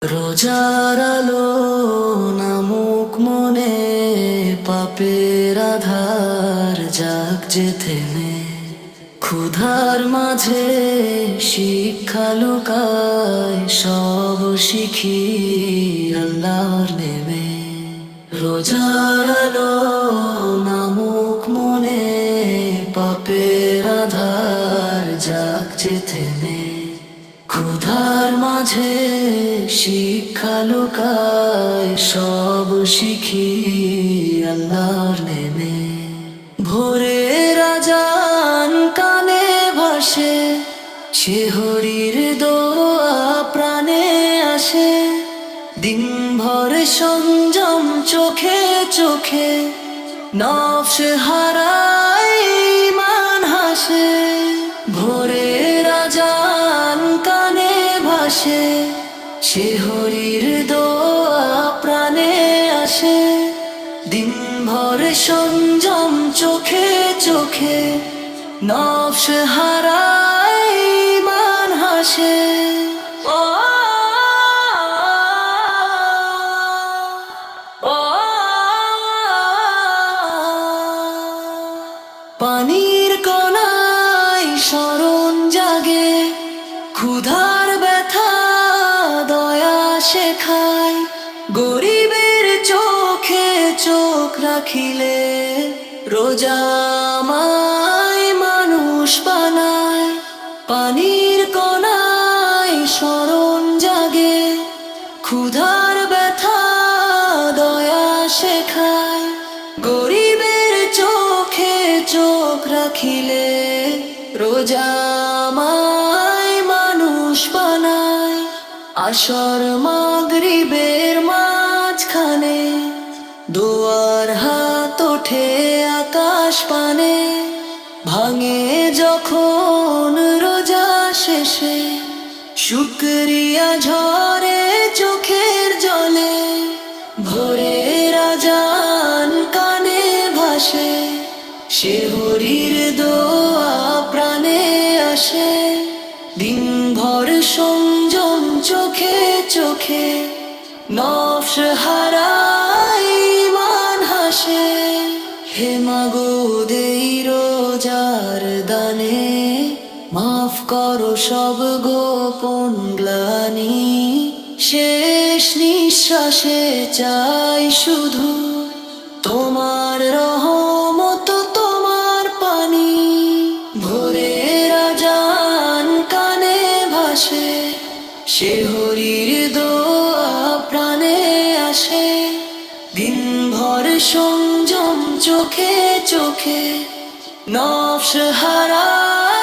রোজার আলো নামুক মনে পাপের আধার জাগছে থেমে, ক্ষুধার মাঝে শিক্ষা লুকায় সব শিখি আল্লাহর নেমে। রোজার আলো নামুক মনে পাপের আধার জাগছে থেমে, ক্ষুধার মাঝে শিক্ষা লুকায় সব শিখি আল্লাহর নেমে। ভোরের আজান কানে ভাসে, শিহরির দোয়া প্রাণে আসে, দিনভর সংযম চোখে চোখে, নফস হারায় ঈমান হাসে। ভোরের আজান কানে ভাসে, শিহরির দোয়া প্রাণে আসে, দিনভর সংযম চোখে চোখে, নফস হারায় ঈমান হাসে। ও পানির কণায় স্মরণ জাগে, ক্ষুধার ব্যথা দয়া শেখায়, গরিবের চোখে চোখ রাখিলে রোজা আমায় মানুষ বানায়। পানির কণায় স্মরণ জাগে, ক্ষুধার ব্যথা দয়া শেখায়, গরিবের চোখে চোখ রাখিলে রোজা আমায় মানুষ বানায়। আসর মাগরিবের মাঝখানে দোয়ার হাত ওঠে আকাশ পানে, ভাঙে যখন রোজা শেষে শুকরিয়া ঝরে চোখের জলে। ভোরের আজান কানে ভাসে, শিহরির দোয়া প্রাণে আসে, দিনভর সংযম চোখে চোখে, নফস হারায় ঈমান হাসে। হে মাবুদ এই রোজার দানে মাফ করো সব গোপন গ্লানি, শেষ নিঃশ্বাসে চাই শুধু তোমার রহমত তোমার পানি। ভোরের আজান কানে ভাসে, শিহরির দোয়া প্রাণে আসে, দিনভর সংযম চোখে চোখে, নফস হারায়